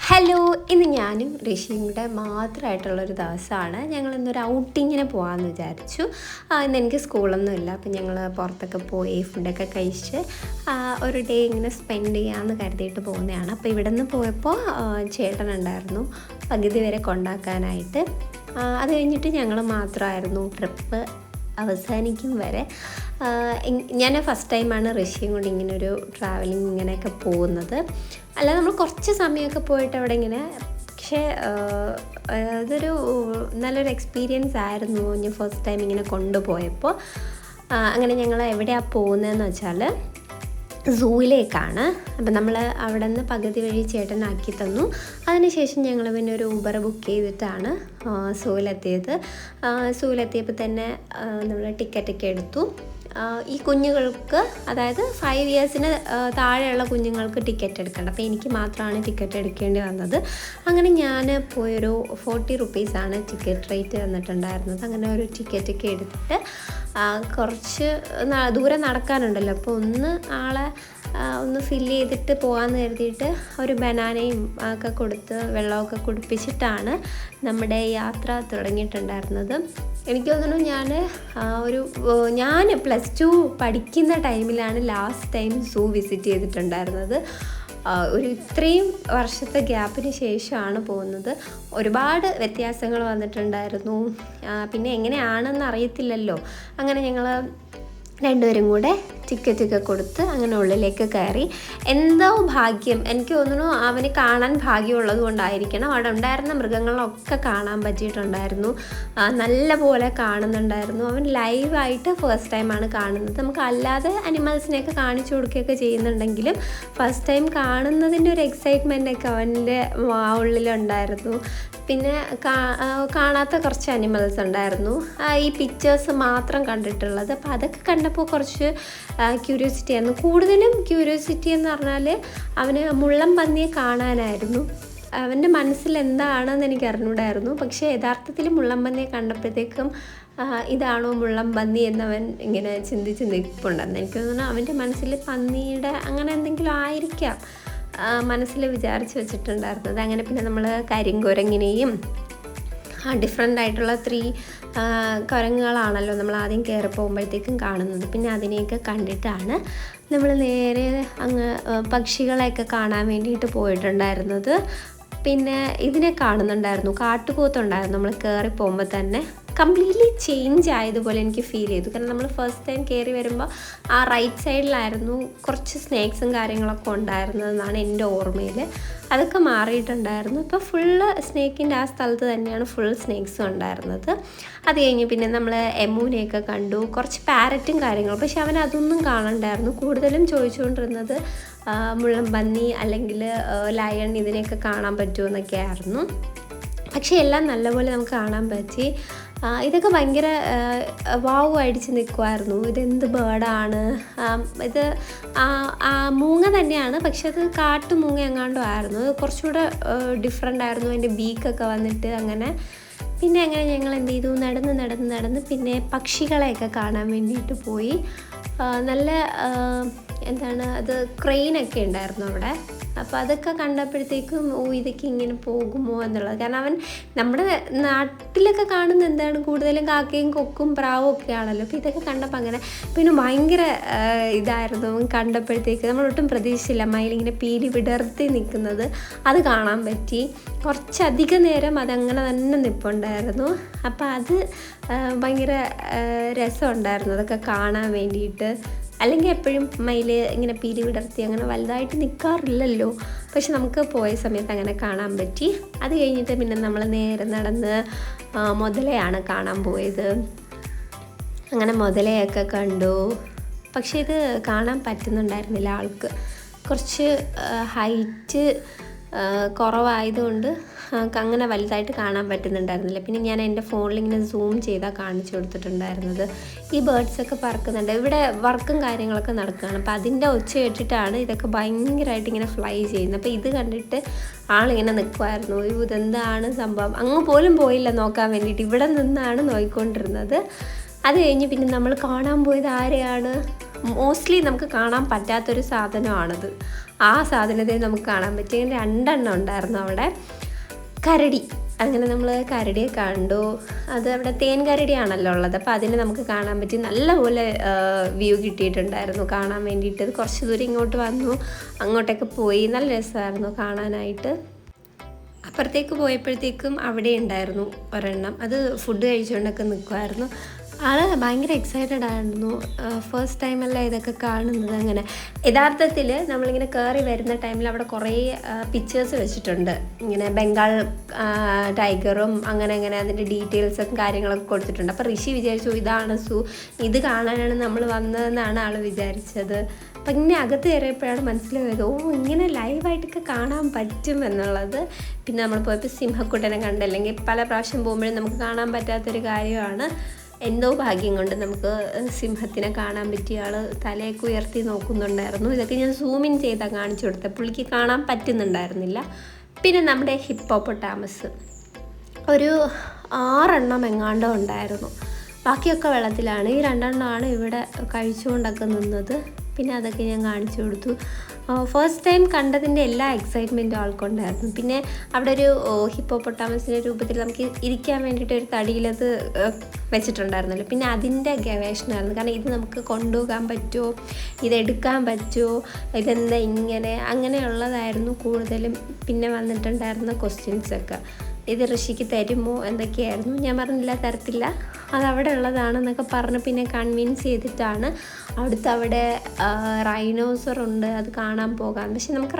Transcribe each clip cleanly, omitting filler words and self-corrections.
Hello, ഇന്ന് ഞാനും ഋഷിയും കൂടെ മാത്രമായിട്ടുള്ളൊരു ദിവസമാണ്. ഞങ്ങളിന്നൊരു ഔട്ടിങ്ങിന് പോകാമെന്ന് വിചാരിച്ചു. ഇന്ന് എനിക്ക് സ്കൂളൊന്നുമില്ല, അപ്പം ഞങ്ങൾ പുറത്തൊക്കെ പോയി ഫുഡൊക്കെ കഴിച്ച് ഒരു ഡേ ഇങ്ങനെ സ്പെൻഡ് ചെയ്യാമെന്ന് കരുതിയിട്ട് പോകുന്നതാണ്. അപ്പോൾ ഇവിടെ നിന്ന് പോയപ്പോൾ ചേട്ടനുണ്ടായിരുന്നു പകുതി വരെ കൊണ്ടാക്കാനായിട്ട്. അത് കഴിഞ്ഞിട്ട് ഞങ്ങൾ മാത്രമായിരുന്നു ട്രിപ്പ് അവസാനിക്കും വരെ. ഞാൻ ഫസ്റ്റ് ടൈമാണ് ഋഷിയും കൊണ്ട് ഇങ്ങനൊരു ട്രാവലിംഗ് ഇങ്ങനെയൊക്കെ പോകുന്നത്. അല്ല, നമ്മൾ കുറച്ച് സമയമൊക്കെ പോയിട്ട് അവിടെ ഇങ്ങനെ, പക്ഷേ അതൊരു നല്ലൊരു എക്സ്പീരിയൻസ് ആയിരുന്നു ഞാൻ ഫസ്റ്റ് ടൈം ഇങ്ങനെ കൊണ്ടുപോയപ്പോൾ. അങ്ങനെ ഞങ്ങൾ എവിടെയാണ് പോകുന്നതെന്ന് വെച്ചാൽ സൂയിലേക്കാണ്. അപ്പം നമ്മൾ അവിടെ നിന്ന് പകുതി വഴി ചേട്ടനാക്കി തന്നു. അതിനുശേഷം ഞങ്ങൾ പിന്നെ ഒരു ഊബർ ബുക്ക് ചെയ്തിട്ടാണ് സൂയിലെത്തിയത്. സൂയിലെത്തിയപ്പോൾ തന്നെ നമ്മൾ ടിക്കറ്റൊക്കെ എടുത്തു. ഈ കുഞ്ഞുങ്ങൾക്ക്, അതായത് 5 ഇയേഴ്സിന് താഴെയുള്ള കുഞ്ഞുങ്ങൾക്ക് ടിക്കറ്റ് എടുക്കേണ്ട. അപ്പോൾ എനിക്ക് മാത്രമാണ് ടിക്കറ്റ് എടുക്കേണ്ടി വന്നത്. അങ്ങനെ ഞാൻ പോയൊരു 40 റുപ്പീസാണ് ടിക്കറ്റ് റേറ്റ് തന്നിട്ടുണ്ടായിരുന്നത്. അങ്ങനെ ഒരു ടിക്കറ്റൊക്കെ എടുത്തിട്ട് കുറച്ച് ദൂരം നടക്കാനുണ്ടല്ലോ, അപ്പോൾ ഒന്ന് ഫില്ല് ചെയ്തിട്ട് പോകാമെന്ന് കരുതിയിട്ട് ഒരു ബനാനയും ഒക്കെ കൊടുത്ത് വെള്ളമൊക്കെ കുടിപ്പിച്ചിട്ടാണ് നമ്മുടെ യാത്ര തുടങ്ങിയിട്ടുണ്ടായിരുന്നത്. എനിക്ക് തോന്നുന്നു ഞാൻ +2 പഠിക്കുന്ന ടൈമിലാണ് ലാസ്റ്റ് ടൈം സൂ വിസിറ്റ് ചെയ്തിട്ടുണ്ടായിരുന്നത്. ഇത്രയും വർഷത്തെ ഗ്യാപ്പിന് ശേഷമാണ് പോകുന്നത്. ഒരുപാട് വ്യത്യാസങ്ങൾ വന്നിട്ടുണ്ടായിരുന്നു. പിന്നെ എങ്ങനെയാണെന്ന് അറിയത്തില്ലല്ലോ. അങ്ങനെ ഞങ്ങൾ രണ്ടുപേരും കൂടെ ടിക്കറ്റൊക്കെ കൊടുത്ത് അങ്ങനെ ഉള്ളിലേക്ക് കയറി. എന്തോ ഭാഗ്യം, എനിക്ക് തോന്നുന്നു അവന് കാണാൻ ഭാഗ്യമുള്ളത് കൊണ്ടായിരിക്കണം, അവിടെ ഉണ്ടായിരുന്ന മൃഗങ്ങളൊക്കെ കാണാൻ പറ്റിയിട്ടുണ്ടായിരുന്നു. നല്ല പോലെ കാണുന്നുണ്ടായിരുന്നു. അവൻ ലൈവായിട്ട് ഫസ്റ്റ് ടൈമാണ് കാണുന്നത്. നമുക്ക് അല്ലാതെ അനിമൽസിനെയൊക്കെ കാണിച്ചു കൊടുക്കുകയൊക്കെ ചെയ്യുന്നുണ്ടെങ്കിലും ഫസ്റ്റ് ടൈം കാണുന്നതിൻ്റെ ഒരു എക്സൈറ്റ്മെൻറ്റൊക്കെ അവൻ്റെ ഉള്ളിലുണ്ടായിരുന്നു. പിന്നെ കാണാത്ത കുറച്ച് അനിമൽസ് ഉണ്ടായിരുന്നു, ഈ പിക്ചേഴ്സ് മാത്രം കണ്ടിട്ടുള്ളത്. അപ്പോൾ അതൊക്കെ കണ്ടപ്പോൾ കുറച്ച് ക്യൂരിയോസിറ്റി ആയിരുന്നു. കൂടുതലും ക്യൂരിയോസിറ്റി എന്ന് പറഞ്ഞാൽ അവന് മുള്ളം പന്നിയെ കാണാനായിരുന്നു. അവൻ്റെ മനസ്സിൽ എന്താണെന്ന് എനിക്ക് അറിഞ്ഞൂടായിരുന്നു. പക്ഷേ യഥാർത്ഥത്തിൽ മുള്ളം പന്നിയെ കണ്ടപ്പോഴത്തേക്കും ഇതാണോ മുള്ളം പന്നി എന്നവൻ ഇങ്ങനെ ചിന്തിച്ച് നിൽപ്പുണ്ടെന്ന് എനിക്ക് തോന്നുന്നു. അവൻ്റെ മനസ്സിൽ പന്നിയുടെ അങ്ങനെ എന്തെങ്കിലും ആയിരിക്കാം മനസ്സിൽ വിചാരിച്ച് വെച്ചിട്ടുണ്ടായിരുന്നത്. അങ്ങനെ പിന്നെ നമ്മൾ കരിങ്കുരങ്ങിനെയും ഡിഫറെൻ്റ് ആയിട്ടുള്ള 3 കുരങ്ങുകളാണല്ലോ നമ്മൾ ആദ്യം കയറി പോകുമ്പോഴത്തേക്കും കാണുന്നത്. പിന്നെ അതിനെയൊക്കെ കണ്ടിട്ടാണ് നമ്മൾ നേരെ അങ്ങ് പക്ഷികളെയൊക്കെ കാണാൻ വേണ്ടിയിട്ട് പോയിട്ടുണ്ടായിരുന്നത്. പിന്നെ ഇതിനെ കാണുന്നുണ്ടായിരുന്നു, കാട്ടുപോത്തുണ്ടായിരുന്നു. നമ്മൾ കയറി പോകുമ്പോൾ തന്നെ കംപ്ലീറ്റ്ലി ചേഞ്ച് ആയതുപോലെ എനിക്ക് ഫീൽ ചെയ്തു. കാരണം നമ്മൾ ഫസ്റ്റ് ടൈം കയറി വരുമ്പോൾ ആ റൈറ്റ് സൈഡിലായിരുന്നു കുറച്ച് സ്നേക്സും കാര്യങ്ങളൊക്കെ ഉണ്ടായിരുന്നതെന്നാണ് എൻ്റെ ഓർമ്മയിൽ. അതൊക്കെ മാറിയിട്ടുണ്ടായിരുന്നു. ഇപ്പോൾ ഫുള്ള് സ്നേക്കിൻ്റെ ആ സ്ഥലത്ത് തന്നെയാണ് ഫുൾ സ്നേക്സും ഉണ്ടായിരുന്നത്. അത് കഴിഞ്ഞ് പിന്നെ നമ്മൾ എമൂനെയൊക്കെ കണ്ടു, കുറച്ച് പാരറ്റും കാര്യങ്ങളും. പക്ഷെ അവൻ അതൊന്നും കാണണ്ടായിരുന്നു. കൂടുതലും ചോദിച്ചുകൊണ്ടിരുന്നത് മുള്ളം പന്നി അല്ലെങ്കിൽ ലയൺ ഇതിനെയൊക്കെ കാണാൻ പറ്റുമോ എന്നൊക്കെ ആയിരുന്നു. പക്ഷേ എല്ലാം നല്ലപോലെ നമുക്ക് കാണാൻ പറ്റി. ഇതൊക്കെ ഭയങ്കര വാവ് അടിച്ച് നിൽക്കുമായിരുന്നു. ഇതെന്ത് ബേർഡാണ്, ഇത് മൂങ്ങ തന്നെയാണ്, പക്ഷെ അത് കാട്ടുമൂങ്ങ എങ്ങാണ്ടോ ആയിരുന്നു. കുറച്ചുകൂടെ ഡിഫറെൻ്റ് ആയിരുന്നു അതിൻ്റെ ബീക്കൊക്കെ വന്നിട്ട്. അങ്ങനെ ഞങ്ങൾ എന്ത് ചെയ്തു, നടന്ന് പിന്നെ പക്ഷികളെയൊക്കെ കാണാൻ വേണ്ടിയിട്ട് പോയി. നല്ല അത് ക്രെയിനൊക്കെ ഉണ്ടായിരുന്നു അവിടെ. അപ്പോൾ അതൊക്കെ കണ്ടപ്പോഴത്തേക്കും ഇതൊക്കെ ഇങ്ങനെ പോകുമോ എന്നുള്ളത്. കാരണം അവൻ നമ്മുടെ നാട്ടിലൊക്കെ കാണുന്ന എന്താണ് കൂടുതലും കാക്കയും കൊക്കും പ്രാവും ഒക്കെ ആണല്ലോ. അപ്പോൾ ഇതൊക്കെ കണ്ടപ്പോൾ അങ്ങനെ പിന്നെ ഭയങ്കര ഇതായിരുന്നു കണ്ടപ്പോഴത്തേക്ക്. നമ്മളൊട്ടും പ്രതീക്ഷിച്ചില്ല മയിലിങ്ങനെ പീലി വിടർത്തി നിൽക്കുന്നത്. അത് കാണാൻ പറ്റി. കുറച്ചധികം നേരം അതങ്ങനെ തന്നെ നിൽപ്പുണ്ടായിരുന്നു. അപ്പോൾ അത് ഭയങ്കര രസമുണ്ടായിരുന്നു അതൊക്കെ കാണാൻ വേണ്ടിയിട്ട്. അല്ലെങ്കിൽ എപ്പോഴും മയിൽ ഇങ്ങനെ പീലി വിടർത്തി അങ്ങനെ വലുതായിട്ട് നിൽക്കാറില്ലല്ലോ. പക്ഷെ നമുക്ക് പോയ സമയത്ത് അങ്ങനെ കാണാൻ പറ്റി. അത് കഴിഞ്ഞിട്ട് പിന്നെ നമ്മൾ നേരെ നടന്ന് മുതലയാണ് കാണാൻ പോയത്. അങ്ങനെ മുതലയൊക്കെ കണ്ടു. പക്ഷേ ഇത് കാണാൻ പറ്റുന്നുണ്ടായിരുന്നില്ല ആൾക്ക്. കുറച്ച് ഹൈറ്റ് കുറവായതുകൊണ്ട് അങ്ങനെ വലുതായിട്ട് കാണാൻ പറ്റുന്നുണ്ടായിരുന്നില്ല. പിന്നെ ഞാൻ എൻ്റെ ഫോണിൽ ഇങ്ങനെ സൂം ചെയ്താൽ കാണിച്ചു കൊടുത്തിട്ടുണ്ടായിരുന്നത്. ഈ ബേർഡ്സൊക്കെ പറക്കുന്നുണ്ട്. ഇവിടെ വർക്കും കാര്യങ്ങളൊക്കെ നടക്കുകയാണ്. അപ്പോൾ അതിൻ്റെ ഒച്ച കേട്ടിട്ടാണ് ഇതൊക്കെ ഭയങ്കരമായിട്ട് ഇങ്ങനെ ഫ്ലൈ ചെയ്യുന്നത്. അപ്പോൾ ഇത് കണ്ടിട്ട് ആളിങ്ങനെ നിൽക്കുമായിരുന്നു. ഇതെന്താണ് സംഭവം, അങ്ങ് പോലും പോയില്ല നോക്കാൻ വേണ്ടിയിട്ട്. ഇവിടെ നിന്നാണ് നോക്കിക്കൊണ്ടിരുന്നത്. അത് കഴിഞ്ഞ് പിന്നെ നമ്മൾ കാണാൻ പോയത് ആരെയാണ്, മോസ്റ്റ്ലി നമുക്ക് കാണാൻ പറ്റാത്തൊരു സാധനമാണത്. ആ സാധനത്തെ നമുക്ക് കാണാൻ പറ്റി. 2 ഉണ്ടായിരുന്നു അവിടെ. കരടി, അങ്ങനെ നമ്മൾ കരടിയെ കണ്ടു. അത് അവിടെ തേൻ കരടിയാണല്ലോ ഉള്ളത്, അപ്പോൾ അതിനെ നമുക്ക് കാണാൻ പറ്റി. നല്ലപോലെ വ്യൂ കിട്ടിയിട്ടുണ്ടായിരുന്നു കാണാൻ വേണ്ടിയിട്ട്. കുറച്ച് ദൂരം ഇങ്ങോട്ട് വന്നു, അങ്ങോട്ടൊക്കെ പോയി. നല്ല രസമായിരുന്നു കാണാനായിട്ട്. അപ്പുറത്തേക്ക് പോയപ്പോഴത്തേക്കും അവിടെ ഉണ്ടായിരുന്നു ഒരെണ്ണം, അത് ഫുഡ് കഴിച്ചുകൊണ്ടൊക്കെ നിൽക്കുമായിരുന്നു. ആൾ ഭയങ്കര എക്സൈറ്റഡ് ആയിരുന്നു. ഫസ്റ്റ് ടൈമല്ല ഇതൊക്കെ കാണുന്നത്. അങ്ങനെ യഥാർത്ഥത്തിൽ നമ്മളിങ്ങനെ കയറി വരുന്ന ടൈമിൽ അവിടെ കുറേ പിക്ചേഴ്സ് വെച്ചിട്ടുണ്ട്, ഇങ്ങനെ ബംഗാൾ ടൈഗറും അങ്ങനെ അതിൻ്റെ ഡീറ്റെയിൽസും കാര്യങ്ങളൊക്കെ കൊടുത്തിട്ടുണ്ട്. അപ്പോൾ ഋഷി വിചാരിച്ചു ഇതാണ് സൂ, ഇത് കാണാനാണ് നമ്മൾ വന്നതെന്നാണ് ആൾ വിചാരിച്ചത്. അപ്പം ഇങ്ങനെ അകത്ത് കയറിയപ്പോഴാണ് മനസ്സിലായത്, ഇങ്ങനെ ലൈവായിട്ടൊക്കെ കാണാൻ പറ്റും എന്നുള്ളത്. പിന്നെ നമ്മൾ പോയപ്പോൾ സിംഹക്കുട്ടനെ കണ്ടല്ലെങ്കിൽ പല പ്രാവശ്യം പോകുമ്പോഴും നമുക്ക് കാണാൻ പറ്റാത്തൊരു കാര്യമാണ്. എന്തോ ഭാഗ്യം കൊണ്ട് നമുക്ക് സിംഹത്തിനെ കാണാൻ പറ്റിയ. ആൾ തലയൊക്കെ ഉയർത്തി നോക്കുന്നുണ്ടായിരുന്നു. ഇതൊക്കെ ഞാൻ സൂമിൻ ചെയ്താൽ കാണിച്ചു കൊടുത്തത്, പുള്ളിക്ക് കാണാൻ പറ്റുന്നുണ്ടായിരുന്നില്ല. പിന്നെ നമ്മുടെ ഹിപ്പോപ്പൊട്ടാമസ് ഒരു 6 എങ്ങാണ്ടോ ഉണ്ടായിരുന്നു. ബാക്കിയൊക്കെ വെള്ളത്തിലാണ്. ഈ 2 ഇവിടെ കഴിച്ചുകൊണ്ടൊക്കെ നിന്നത്. പിന്നെ അതൊക്കെ ഞാൻ കാണിച്ചു കൊടുത്തു. ഫസ്റ്റ് ടൈം കണ്ടതിൻ്റെ എല്ലാ എക്സൈറ്റ്മെൻറ്റും ആൾക്കുണ്ടായിരുന്നു. പിന്നെ അവിടെ ഒരു ഹിപ്പോപ്പൊട്ടാമസിൻ്റെ രൂപത്തിൽ നമുക്ക് ഇരിക്കാൻ വേണ്ടിയിട്ട് ഒരു തടിയിലത് വെച്ചിട്ടുണ്ടായിരുന്നല്ലോ. പിന്നെ അതിൻ്റെ ഗവേഷണമായിരുന്നു. കാരണം ഇത് നമുക്ക് കൊണ്ടുപോകാൻ പറ്റുമോ, ഇതെടുക്കാൻ പറ്റുമോ, ഇതെന്താ ഇങ്ങനെ, അങ്ങനെയുള്ളതായിരുന്നു കൂടുതലും. പിന്നെ വന്നിട്ടുണ്ടായിരുന്ന ക്വസ്റ്റ്യൻസൊക്കെ, ഇത് ഋഷിക്ക് തരുമോ എന്തൊക്കെയായിരുന്നു. ഞാൻ പറഞ്ഞില്ല തരത്തില്ല, അതവിടെ ഉള്ളതാണെന്നൊക്കെ പറഞ്ഞ് പിന്നെ കൺവിൻസ് ചെയ്തിട്ടാണ്. അവിടെ റൈനോസറുണ്ട്, അത് കാണാൻ പോകാം. പക്ഷെ നമുക്ക്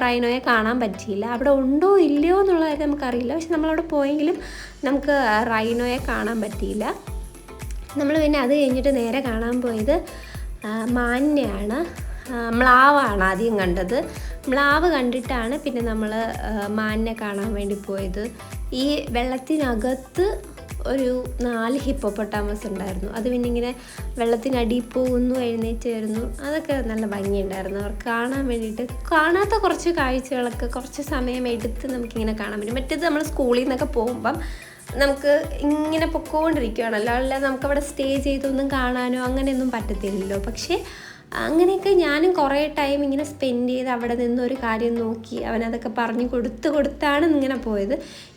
റൈനോയെ കാണാൻ പറ്റിയില്ല. അവിടെ ഉണ്ടോ ഇല്ലയോ എന്നുള്ള കാര്യം നമുക്കറിയില്ല. പക്ഷെ നമ്മളവിടെ പോയെങ്കിലും നമുക്ക് റൈനോയെ കാണാൻ പറ്റിയില്ല. നമ്മൾ പിന്നെ അത് കഴിഞ്ഞിട്ട് നേരെ കാണാൻ പോയത് മാനിനെയാണ്. മ്ലാവാണ് ആദ്യം കണ്ടത്. മ്ലാവ് കണ്ടിട്ടാണ് പിന്നെ നമ്മൾ മാനിനെ കാണാൻ വേണ്ടി പോയത്. ഈ വെള്ളത്തിനകത്ത് ഒരു 4 ഹിപ്പോപ്പൊട്ടാമസ് ഉണ്ടായിരുന്നു. അത് പിന്നെ ഇങ്ങനെ വെള്ളത്തിനടിയിൽ പോകുന്നു, എഴുന്നേറ്റ് വരുന്നു. അതൊക്കെ നല്ല ഭംഗിയുണ്ടായിരുന്നു. അവർക്ക് കാണാൻ വേണ്ടിയിട്ട്. കാണാത്ത കുറച്ച് കാഴ്ചകളൊക്കെ കുറച്ച് സമയം എടുത്ത് നമുക്കിങ്ങനെ കാണാൻ പറ്റും. മറ്റേത് നമ്മൾ സ്കൂളിൽ നിന്നൊക്കെ പോകുമ്പം നമുക്ക് ഇങ്ങനെ പൊക്കോണ്ടിരിക്കുകയാണല്ലോ, അല്ലാതെ നമുക്കവിടെ സ്റ്റേ ചെയ്തൊന്നും കാണാനോ അങ്ങനെയൊന്നും പറ്റത്തില്ലല്ലോ. പക്ഷേ അങ്ങനെയൊക്കെ ഞാനും കുറേ ടൈം ഇങ്ങനെ സ്പെൻഡ് ചെയ്ത് അവിടെ നിന്നൊരു കാര്യം നോക്കി അവനതൊക്കെ പറഞ്ഞു കൊടുത്താണ് ഇങ്ങനെ പോയത്.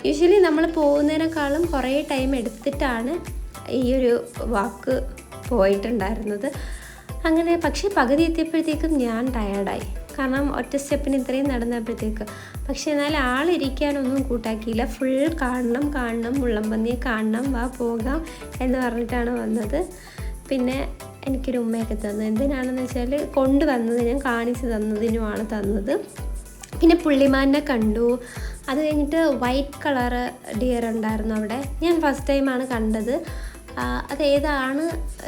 യൂഷ്വലി നമ്മൾ പോകുന്നതിനേക്കാളും കുറേ ടൈം എടുത്തിട്ടാണ് ഈ ഒരു വാക്ക് പോയിട്ടുണ്ടായിരുന്നത്. അങ്ങനെ പക്ഷേ പകുതി എത്തിയപ്പോഴത്തേക്കും ഞാൻ ടയേർഡായി. കാരണം ഒറ്റ സ്റ്റെപ്പിന് ഇത്രയും നടന്നപ്പോഴത്തേക്ക്. പക്ഷേ എന്നാലും ആളിരിക്കാനൊന്നും കൂട്ടാക്കിയില്ല. ഫുൾ കാണണം, മുള്ളംപന്നിയെ കാണണം, വാ പോകാം എന്ന് പറഞ്ഞിട്ടാണ് വന്നത്. പിന്നെ എനിക്കൊരു ഉമ്മയൊക്കെ തന്നു. എന്തിനാണെന്ന് വെച്ചാൽ കൊണ്ടുവന്നത് ഞാൻ കാണിച്ചു തന്നതിനുമാണ് തന്നത്. പിന്നെ പുള്ളിമാനെ കണ്ടു. അത് കഴിഞ്ഞിട്ട് വൈറ്റ് കളറ് ഡിയർ ഉണ്ടായിരുന്നു അവിടെ. ഞാൻ ഫസ്റ്റ് ടൈമാണ് കണ്ടത്. അതേതാണ്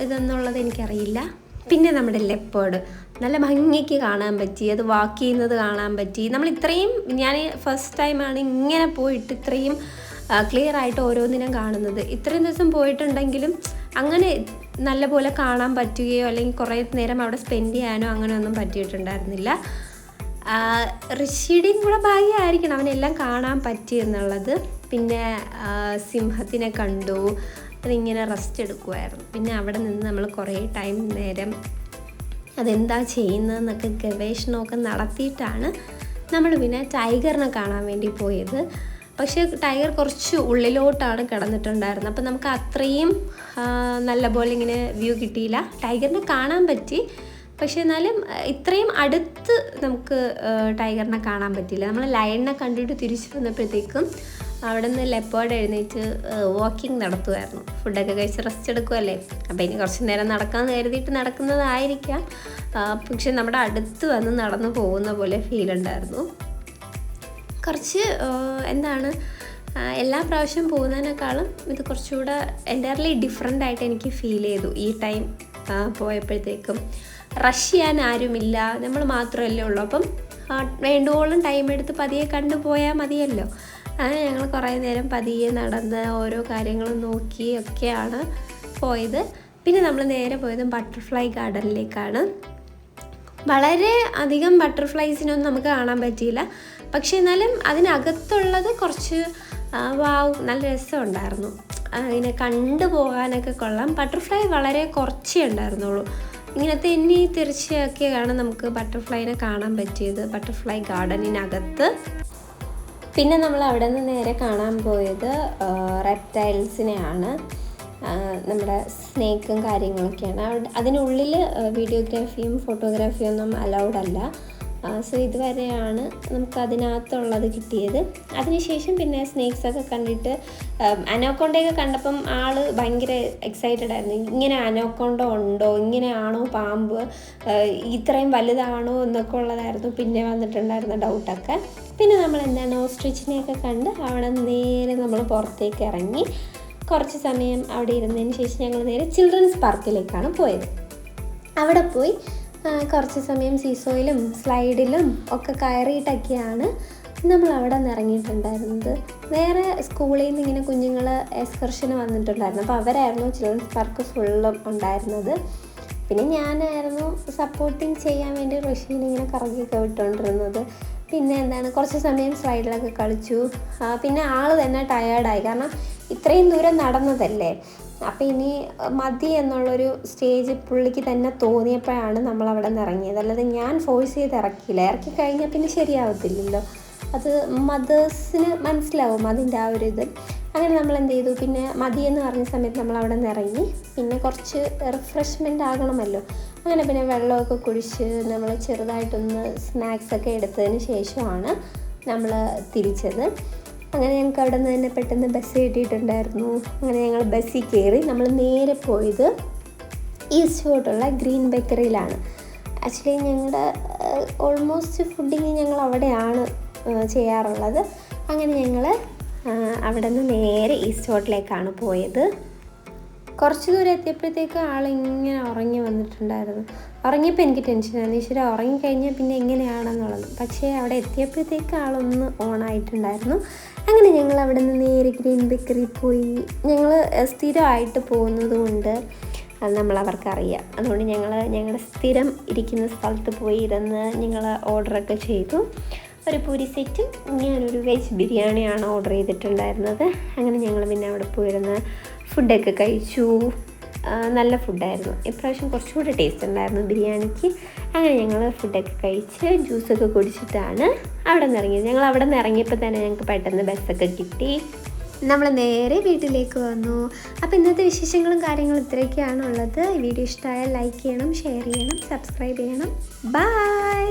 ഇതെന്നുള്ളത് എനിക്കറിയില്ല. പിന്നെ നമ്മുടെ ലെപ്പേർഡ് നല്ല ഭംഗിക്ക് കാണാൻ പറ്റി. അത് വാക്ക് ചെയ്യുന്നത് കാണാൻ പറ്റി. നമ്മൾ ഇത്രയും, ഞാൻ ഫസ്റ്റ് ടൈമാണ് ഇങ്ങനെ പോയിട്ട് ഇത്രയും ക്ലിയർ ആയിട്ട് ഓരോന്നിനും കാണുന്നത്. ഇത്രയും ദിവസം പോയിട്ടുണ്ടെങ്കിലും അങ്ങനെ നല്ലപോലെ കാണാൻ പറ്റുകയോ അല്ലെങ്കിൽ കുറേ നേരം അവിടെ സ്പെൻഡ് ചെയ്യാനോ അങ്ങനെയൊന്നും പറ്റിയിട്ടുണ്ടായിരുന്നില്ല. ഋഷിയുടെയും കൂടെ ഭാഗ്യമായിരിക്കണം അവനെല്ലാം കാണാൻ പറ്റി എന്നുള്ളത്. പിന്നെ സിംഹത്തിനെ കണ്ടു. അതിങ്ങനെ റെസ്റ്റ് എടുക്കുമായിരുന്നു. പിന്നെ അവിടെ നിന്ന് നമ്മൾ കുറേ ടൈം നേരം അതെന്താ ചെയ്യുന്നതെന്നൊക്കെ ഗവേഷണമൊക്കെ നടത്തിയിട്ടാണ് നമ്മൾ പിന്നെ ടൈഗറിനെ കാണാൻ വേണ്ടി പോയത്. പക്ഷേ ടൈഗർ കുറച്ച് ഉള്ളിലോട്ടാണ് കിടന്നിട്ടുണ്ടായിരുന്നത്. അപ്പോൾ നമുക്ക് അത്രയും നല്ലപോലെ ഇങ്ങനെ വ്യൂ കിട്ടിയില്ല. ടൈഗറിനെ കാണാൻ പറ്റി, പക്ഷേ എന്നാലും ഇത്രയും അടുത്ത് നമുക്ക് ടൈഗറിനെ കാണാൻ പറ്റില്ല. നമ്മൾ ലയണിനെ കണ്ടിട്ട് തിരിച്ചു വന്നപ്പോഴത്തേക്കും അവിടെ നിന്ന് ലെപ്പേർഡ് എഴുന്നേറ്റ് വാക്കിംഗ് നടത്തുമായിരുന്നു. ഫുഡൊക്കെ കഴിച്ച് റെസ്റ്റ് എടുക്കുമല്ലേ, അപ്പോൾ ഇനി കുറച്ച് നേരം നടക്കാമെന്ന് കരുതിയിട്ട് നടക്കുന്നതായിരിക്കാം. പക്ഷെ നമ്മുടെ അടുത്ത് വന്ന് നടന്നു പോകുന്ന പോലെ ഫീൽ ഉണ്ടായിരുന്നു. കുറച്ച് എന്താണ്, എല്ലാ പ്രാവശ്യം പോകുന്നതിനേക്കാളും ഇത് കുറച്ചുകൂടെ എൻ്റയർലി ഡിഫറെൻ്റ് ആയിട്ട് എനിക്ക് ഫീൽ ചെയ്തു ഈ ടൈം പോയപ്പോഴത്തേക്കും. റഷ് ചെയ്യാൻ ആരുമില്ല, നമ്മൾ മാത്രമല്ലേ ഉള്ളൂ. അപ്പം വേണ്ടുവോളം ടൈം എടുത്ത് പതിയെ കണ്ടുപോയാൽ മതിയല്ലോ. അങ്ങനെ ഞങ്ങൾ കുറേ നേരം പതിയെ നടന്ന് ഓരോ കാര്യങ്ങളും നോക്കി ഒക്കെയാണ് പോയത്. പിന്നെ നമ്മൾ നേരെ പോയത് ബട്ടർഫ്ലൈ ഗാർഡനിലേക്കാണ്. വളരെ അധികം ബട്ടർഫ്ലൈസിനൊന്നും നമുക്ക് കാണാൻ പറ്റിയില്ല. പക്ഷേ എന്നാലും അതിനകത്തുള്ളത് കുറച്ച് നല്ല രസമുണ്ടായിരുന്നു. അതിനെ കണ്ടുപോകാനൊക്കെ കൊള്ളാം. ബട്ടർഫ്ലൈ വളരെ കുറച്ചേ ഉണ്ടായിരുന്നുള്ളൂ. ഇങ്ങനെ തെന്നി തിരിച്ചൊക്കെയാണ് നമുക്ക് ബട്ടർഫ്ലൈനെ കാണാൻ പറ്റിയത്, ബട്ടർഫ്ലൈ ഗാർഡനിനകത്ത്. പിന്നെ നമ്മൾ അവിടെ നിന്ന് നേരെ കാണാൻ പോയത് റെപ്റ്റൈൽസിനെയാണ്, നമ്മുടെ സ്നേക്കും കാര്യങ്ങളൊക്കെയാണ്. അതിനുള്ളിൽ വീഡിയോഗ്രാഫിയും ഫോട്ടോഗ്രാഫിയും ഒന്നും അലൗഡ് അല്ല. സോ ഇതുവരെയാണ് നമുക്ക് അതിനകത്തുള്ളത് കിട്ടിയത്. അതിനുശേഷം പിന്നെ സ്നേക്സൊക്കെ കണ്ടിട്ട് അനോക്കോണ്ടയൊക്കെ കണ്ടപ്പം ആൾ ഭയങ്കര എക്സൈറ്റഡ് ആയിരുന്നു. ഇങ്ങനെ അനോക്കോണ്ട ഉണ്ടോ, ഇങ്ങനെയാണോ പാമ്പ്, ഇത്രയും വലുതാണോ എന്നൊക്കെ ഉള്ളതായിരുന്നു പിന്നെ വന്നിട്ടുണ്ടായിരുന്ന ഡൗട്ടൊക്കെ. പിന്നെ നമ്മൾ എന്താണ് ഓസ്ട്രിച്ചിനെയൊക്കെ കണ്ട് അവിടെ നേരെ നമ്മൾ പുറത്തേക്ക് ഇറങ്ങി കുറച്ച് സമയം അവിടെ ഇരുന്നതിന് ശേഷം ഞങ്ങൾ നേരെ ചിൽഡ്രൻസ് പാർക്കിലേക്കാണ് പോയത്. അവിടെ പോയി കുറച്ച് സമയം സീസോയിലും സ്ലൈഡിലും ഒക്കെ കയറിയിട്ടൊക്കെയാണ് നമ്മൾ അവിടെ നിന്ന് ഇറങ്ങിയിട്ടുണ്ടായിരുന്നത്. വേറെ സ്കൂളിൽ നിന്ന് ഇങ്ങനെ കുഞ്ഞുങ്ങൾ എക്സ്കർഷന് വന്നിട്ടുണ്ടായിരുന്നു. അപ്പോൾ അവരായിരുന്നു ചിൽഡ്രൻസ് പാർക്ക് ഫുള്ളും ഉണ്ടായിരുന്നത്. പിന്നെ ഞാനായിരുന്നു സപ്പോർട്ടിങ് ചെയ്യാൻ വേണ്ടി റഷീനെ ഇങ്ങനെ കറങ്ങിയൊക്കെ വിട്ടുകൊണ്ടിരുന്നത്. പിന്നെ എന്താണ് കുറച്ച് സമയം സ്ലൈഡിലൊക്കെ കളിച്ചു. പിന്നെ ആൾ തന്നെ ടയേർഡായി, കാരണം ഇത്രയും ദൂരം നടന്നതല്ലേ. അപ്പോൾ ഇനി മതി എന്നുള്ളൊരു സ്റ്റേജ് പുള്ളിക്ക് തന്നെ തോന്നിയപ്പോഴാണ് നമ്മളവിടെ നിന്ന് ഇറങ്ങിയത്. അല്ലാതെ ഞാൻ ഫോഴ്സ് ചെയ്ത് ഇറക്കിയില്ല. ഇറക്കി കഴിഞ്ഞാൽ പിന്നെ ശരിയാവത്തില്ലല്ലോ, അത് മദേഴ്സിന് മനസ്സിലാവും അതിൻ്റെ ആ ഒരു ഇത്. അങ്ങനെ നമ്മൾ എന്ത് ചെയ്തു, പിന്നെ മതിയെന്ന് പറഞ്ഞ സമയത്ത് നമ്മൾ അവിടെ നിന്ന് ഇറങ്ങി. പിന്നെ കുറച്ച് റിഫ്രഷ്മെൻ്റ് ആകണമല്ലോ, അങ്ങനെ പിന്നെ വെള്ളമൊക്കെ കുടിച്ച് നമ്മൾ ചെറുതായിട്ടൊന്ന് സ്നാക്സൊക്കെ എടുത്തതിന് ശേഷമാണ് നമ്മൾ തിരിച്ചത്. അങ്ങനെ ഞങ്ങൾക്ക് അവിടെ നിന്ന് തന്നെ പെട്ടെന്ന് ബസ് കിട്ടിയിട്ടുണ്ടായിരുന്നു. അങ്ങനെ ഞങ്ങൾ ബസ്സിൽ കയറി നമ്മൾ നേരെ പോയത് ഈസ്റ്റോട്ടുള്ള ഗ്രീൻ ബേക്കറിയിലാണ്. ആക്ച്വലി ഞങ്ങളുടെ ഓൾമോസ്റ്റ് ഫുഡിങ് ഞങ്ങൾ അവിടെയാണ് ചെയ്യാറുള്ളത്. അങ്ങനെ ഞങ്ങൾ അവിടെ നിന്ന് നേരെ ഈസ്റ്റോട്ടിലേക്കാണ് പോയത്. കുറച്ച് ദൂരം എത്തിയപ്പോഴത്തേക്ക് ആളിങ്ങനെ ഉറങ്ങി വന്നിട്ടുണ്ടായിരുന്നു. ഉറങ്ങിയപ്പോൾ എനിക്ക് ടെൻഷനായിരുന്നു, ഈശ്വര ഉറങ്ങിക്കഴിഞ്ഞാൽ പിന്നെ എങ്ങനെയാണെന്നുള്ളത്. പക്ഷേ അവിടെ എത്തിയപ്പോഴത്തേക്ക് ആളൊന്ന് ഓണായിട്ടുണ്ടായിരുന്നു. അങ്ങനെ ഞങ്ങൾ അവിടെ നിന്ന് നേരെ ഗ്രീൻ ബേക്കറി പോയി. ഞങ്ങൾ സ്ഥിരമായിട്ട് പോകുന്നത് കൊണ്ട് അത് നമ്മളവർക്കറിയാം. അതുകൊണ്ട് ഞങ്ങളുടെ സ്ഥിരം ഇരിക്കുന്ന സ്ഥലത്ത് പോയി ഇരുന്ന് ഞങ്ങൾ ഓർഡറൊക്കെ ചെയ്തു. ഒരു പൂരി സെറ്റും ഞാനൊരു വെജ് ബിരിയാണിയാണ് ഓർഡർ ചെയ്തിട്ടുണ്ടായിരുന്നത്. അങ്ങനെ ഞങ്ങൾ പിന്നെ അവിടെ പോയിരുന്ന് ഫുഡൊക്കെ കഴിച്ചു. നല്ല ഫുഡായിരുന്നു. ഇപ്രാവശ്യം കുറച്ചുകൂടി ടേസ്റ്റ് ഉണ്ടായിരുന്നു ബിരിയാണിക്ക്. അങ്ങനെ ഞങ്ങൾ ഫുഡൊക്കെ കഴിച്ച് ജ്യൂസൊക്കെ കുടിച്ചിട്ടാണ് അവിടെ നിന്ന് ഇറങ്ങിയത്. ഞങ്ങൾ അവിടെ നിന്ന് ഇറങ്ങിയപ്പോൾ തന്നെ ഞങ്ങൾക്ക് പെട്ടെന്ന് ബസ്സൊക്കെ കിട്ടി. നമ്മൾ നേരെ വീട്ടിലേക്ക് വന്നു. അപ്പോൾ ഇന്നത്തെ വിശേഷങ്ങളും കാര്യങ്ങളും ഇത്രയൊക്കെയാണുള്ളത്. വീഡിയോ ഇഷ്ടമായാൽ ലൈക്ക് ചെയ്യണം, ഷെയർ ചെയ്യണം, സബ്സ്ക്രൈബ് ചെയ്യണം. ബൈ.